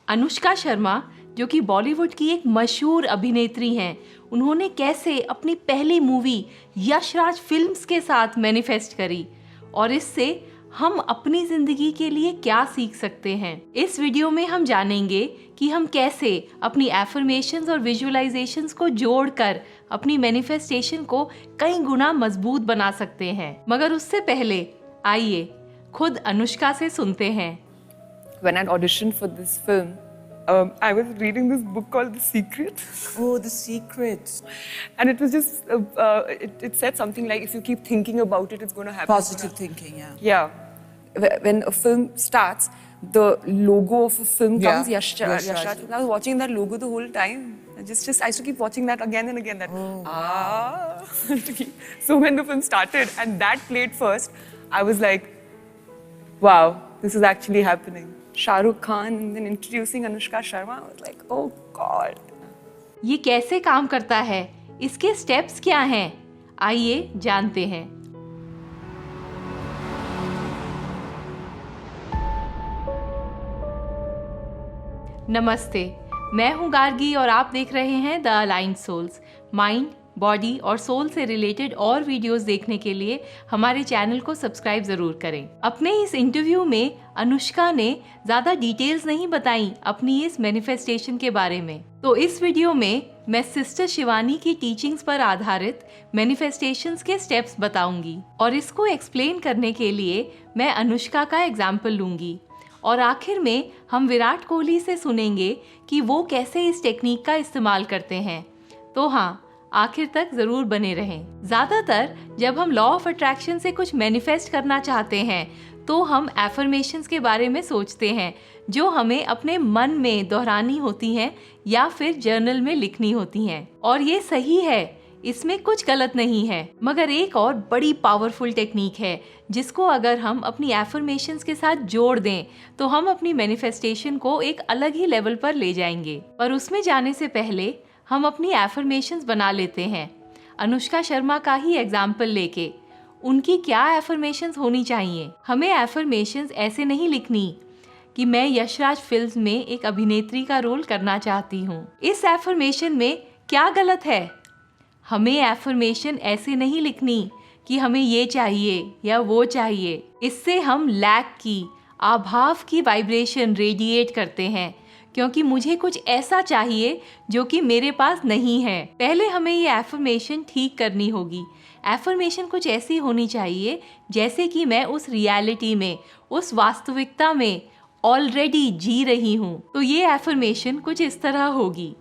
अनुष्का शर्मा जो कि बॉलीवुड की एक मशहूर अभिनेत्री हैं, उन्होंने कैसे अपनी पहली मूवी यशराज फिल्म्स के साथ मैनिफेस्ट करी और इससे हम अपनी जिंदगी के लिए क्या सीख सकते हैं। इस वीडियो में हम जानेंगे कि हम कैसे अपनी एफर्मेशंस और विजुअलाइजेशंस को जोड़कर अपनी मैनिफेस्टेशन को कई गुना मजबूत बना सकते हैं। मगर उससे पहले आइए खुद अनुष्का से सुनते हैं। When I auditioned for this film, I was reading this book called The Secret. Oh, The Secret. And it was just, it said something like, if you keep thinking about it, it's going to happen. Positive thinking, yeah. Yeah. When a film starts, the logo of a film Yeah. comes, Yashraj. Yashraj. I was watching that logo the whole time. I used to keep watching that again and again. So when the film started and that played first, I was like, wow, this is actually happening. Shah Rukh Khan and then introducing Anushka Sharma, I was like, oh God. ये कैसे काम करता है, इसके steps क्या हैं, आइए जानते हैं। नमस्ते, मैं हूं गार्गी और आप देख रहे हैं the aligned souls. Mind, body और सोल से रिलेटेड और वीडियोस देखने के लिए हमारे चैनल को सब्सक्राइब जरूर करें। अपने इस इंटरव्यू में अनुष्का ने ज्यादा डिटेल्स नहीं बताई अपनी इस मैनिफेस्टेशन के बारे में, तो इस वीडियो में मैं सिस्टर शिवानी की टीचिंग्स पर आधारित मैनिफेस्टेशंस के स्टेप्स बताऊंगी और इसको एक्सप्लेन करने के लिए मैं अनुष्का का एग्जाम्पल लूंगी और आखिर में हम विराट कोहली से सुनेंगे कि वो कैसे इस टेक्निक का इस्तेमाल करते हैं। तो हाँ, आखिर तक जरूर बने रहें। ज्यादातर जब हम लॉ ऑफ अट्रैक्शन से कुछ मैनिफेस्ट करना चाहते हैं तो हम एफर्मेशंस के बारे में सोचते हैं जो हमें अपने मन में दोहरानी होती हैं या फिर जर्नल में लिखनी होती हैं, और ये सही है, इसमें कुछ गलत नहीं है। मगर एक और बड़ी पावरफुल टेक्निक है जिसको अगर हम अपनी एफर्मेशंस के साथ जोड़ दें तो हम अपनी मैनिफेस्टेशन को एक अलग ही लेवल पर ले जाएंगे। पर उसमें जाने से पहले हम अपनी एफर्मेशंस बना लेते हैं। अनुष्का शर्मा का ही एग्जाम्पल लेके उनकी क्या एफर्मेशंस होनी चाहिए। हमें एफर्मेशंस ऐसे नहीं लिखनी कि मैं यशराज फिल्म्स में एक अभिनेत्री का रोल करना चाहती हूँ। इस एफर्मेशन में क्या गलत है? हमें एफर्मेशन ऐसे नहीं लिखनी कि हमें ये चाहिए या वो चाहिए। इससे हम लैक की, अभाव की वाइब्रेशन रेडिएट करते हैं, क्योंकि मुझे कुछ ऐसा चाहिए जो कि मेरे पास नहीं है। पहले हमें ये एफर्मेशन ठीक करनी होगी। एफर्मेशन कुछ ऐसी होनी चाहिए जैसे कि मैं उस रियलिटी में, उस वास्तविकता में ऑलरेडी जी रही हूँ। तो ये एफर्मेशन कुछ इस तरह होगी: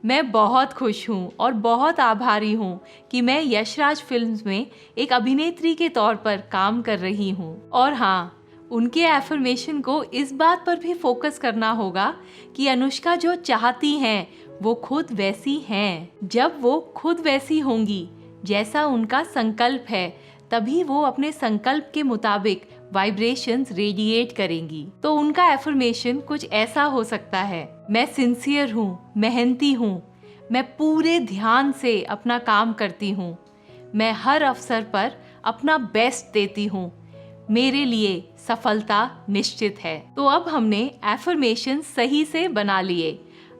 मैं बहुत खुश हूँ और बहुत आभारी हूँ कि मैं यशराज फिल्म्स में एक अभिनेत्री के तौर पर काम कर रही हूँ। और हाँ, उनके एफर्मेशन को इस बात पर भी फोकस करना होगा कि अनुष्का जो चाहती हैं वो खुद वैसी हैं। जब वो खुद वैसी होंगी जैसा उनका संकल्प है, तभी वो अपने संकल्प के मुताबिक वाइब्रेशंस रेडिएट करेंगी। तो उनका एफर्मेशन कुछ ऐसा हो सकता है: मैं सिंसियर हूँ, मेहनती हूँ, मैं पूरे ध्यान से अपना काम करती हूँ, मैं हर अवसर पर अपना बेस्ट देती हूँ, मेरे लिए सफलता निश्चित है। तो अब हमने एफर्मेशन सही से बना लिए।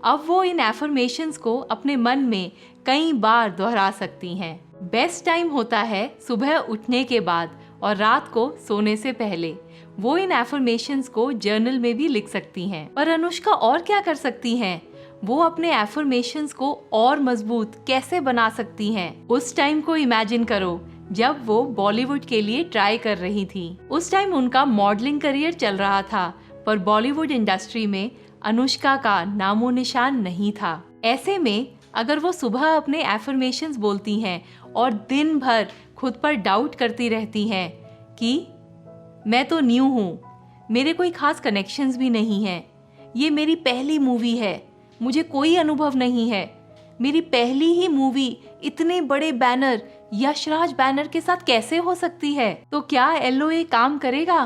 अब वो इन एफर्मेशंस को अपने मन में कई बार दोहरा सकती हैं। बेस्ट टाइम होता है सुबह उठने के बाद और रात को सोने से पहले। वो इन एफर्मेशंस को जर्नल में भी लिख सकती हैं। पर अनुष्का और क्या कर सकती हैं? वो अपने एफर्मेशंस को और मजबूत कैसे बना सकती हैं? उस टाइम को इमेजिन करो जब वो बॉलीवुड के लिए ट्राई कर रही थी। उस टाइम उनका मॉडलिंग करियर चल रहा था, पर बॉलीवुड इंडस्ट्री में अनुष्का का नामो निशान नहीं था। ऐसे में अगर वो सुबह अपने एफर्मेशंस बोलती हैं और दिन भर खुद पर डाउट करती रहती हैं कि मैं तो न्यू हूँ, मेरे कोई खास कनेक्शंस भी नहीं हैं, ये मेरी पहली मूवी है, मुझे कोई अनुभव नहीं है, मेरी पहली ही मूवी इतने बड़े बैनर, यशराज बैनर के साथ कैसे हो सकती है, तो क्या LOA काम करेगा?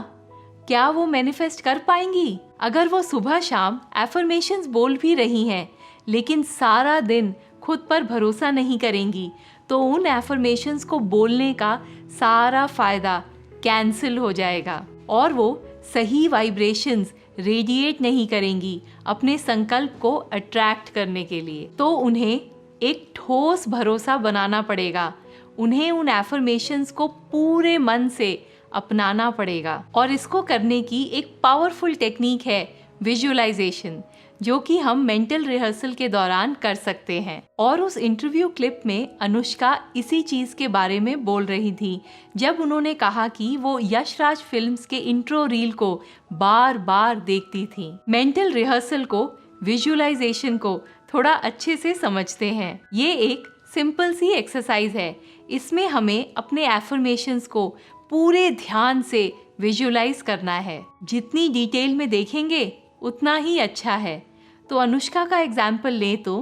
क्या वो मैनिफेस्ट कर पाएंगी? अगर वो सुबह शाम एफर्मेशंस बोल भी रही हैं लेकिन सारा दिन खुद पर भरोसा नहीं करेंगी, तो उन एफर्मेशंस को बोलने का सारा फायदा कैंसिल हो जाएगा और वो सही वाइब्रेशंस रेडिएट नहीं करेंगी अपने संकल्प को अट्रैक्ट करने के लिए। तो उन्हें एक ठोस भरोसा बनाना पड़ेगा, उन्हें उन एफर्मेशंस को पूरे मन से अपनाना पड़ेगा। और इसको करने की एक पावरफुल टेक्निक है विजुअलाइजेशन, जो कि हम मेंटल रिहर्सल के दौरान कर सकते हैं। और उस इंटरव्यू क्लिप में अनुष्का इसी चीज के बारे में बोल रही थी जब उन्होंने कहा कि वो यशराज फिल्म्स के इंट्रो रील को बार बार देखती थी। मेंटल रिहर्सल को, विजुअलाइजेशन को थोड़ा अच्छे से समझते हैं। ये एक सिंपल सी एक्सरसाइज है। इसमें हमें अपने एफर्मेशंस को पूरे ध्यान से विजुअलाइज करना है। जितनी डिटेल में देखेंगे उतना ही अच्छा है। तो अनुष्का का एग्जाम्पल लें तो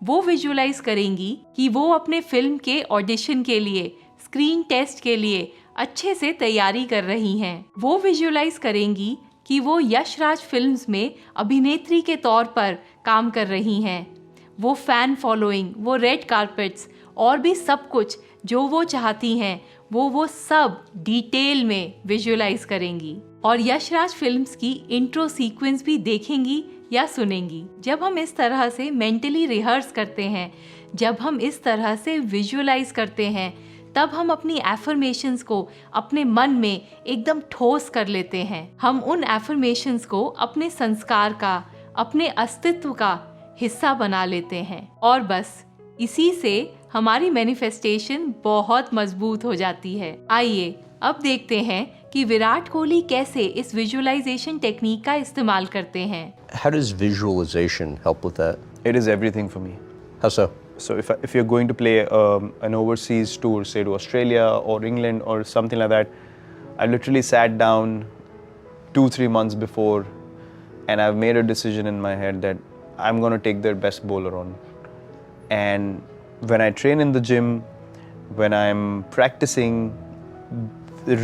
वो विजुअलाइज करेंगी कि वो अपने फिल्म के ऑडिशन के लिए, स्क्रीन टेस्ट के लिए अच्छे से तैयारी कर रही हैं। वो विजुअलाइज करेंगी कि वो यशराज फिल्म्स में अभिनेत्री के तौर पर काम कर रही हैं। वो फैन फॉलोइंग, वो रेड कारपेट्स और भी सब कुछ जो वो चाहती हैं वो सब डिटेल में विजुअलाइज करेंगी। और यशराज फिल्म्स की इंट्रो सीक्वेंस भी देखेंगी या सुनेंगी। जब हम इस तरह से मेंटली रिहर्स करते हैं, जब हम इस तरह से विजुअलाइज करते हैं, तब हम अपनी एफर्मेशंस को अपने मन में एकदम ठोस कर लेते हैं। हम उन एफर्मेशंस को अपने संस्कार का, अपने अस्तित्व का हिस्सा बना लेते हैं। और बस इसी से हमारी मैनिफेस्टेशन बहुत मजबूत हो जाती है। आइए अब देखते हैं कि विराट कोहली कैसे इस विजुअलाइजेशन टेक्निक का इस्तेमाल करते हैं। How does visualization help with that? It is everything for me. How so? So if you're going to play an overseas tour, say to Australia or England or something like that, I literally sat down 2-3 months before and I've made a decision in my head that I'm going to take their best bowler on. And when I train in the gym, when I'm practicing,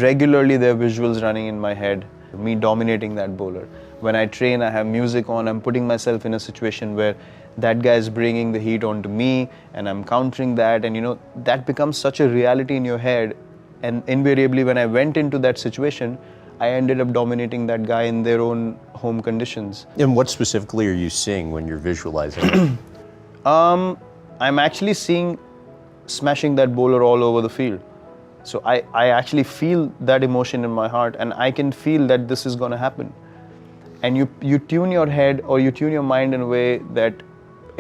regularly there are visuals running in my head, me dominating that bowler. When I train, I have music on, I'm putting myself in a situation where that guy is bringing the heat onto me and I'm countering that, and you know, that becomes such a reality in your head. And invariably when I went into that situation, I ended up dominating that guy in their own home conditions. And what specifically are you seeing when you're visualizing it? I'm actually seeing smashing that bowler all over the field. So I actually feel that emotion in my heart, and I can feel that this is going to happen. And you tune your head or you tune your mind in a way that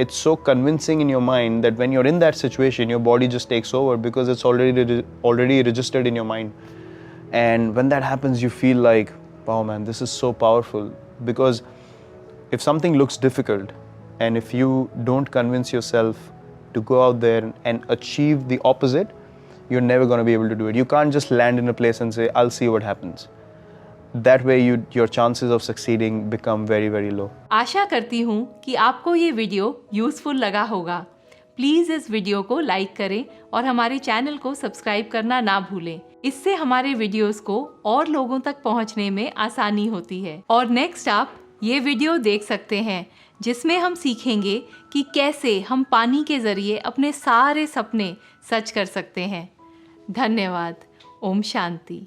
it's so convincing in your mind that when you're in that situation, your body just takes over because it's already registered in your mind. And when that happens, you feel like, wow man, this is so powerful. Because if something looks difficult and if you don't convince yourself to go out there and achieve the opposite, you're never going to be able to do it. You can't just land in a place and say, I'll see what happens. That way your chances of succeeding become very, very low. आशा करती हूँ कि आपको ये video useful लगा होगा। Please इस video को like करें और हमारे चैनल को सब्सक्राइब करना ना भूलें। इससे हमारे वीडियोस को और लोगों तक पहुँचने में आसानी होती है। और नेक्स्ट आप ये वीडियो देख सकते हैं जिसमें हम सीखेंगे कि कैसे हम पानी के जरिए अपने सारे सपने सच कर सकते हैं। धन्यवाद। ओम शांति।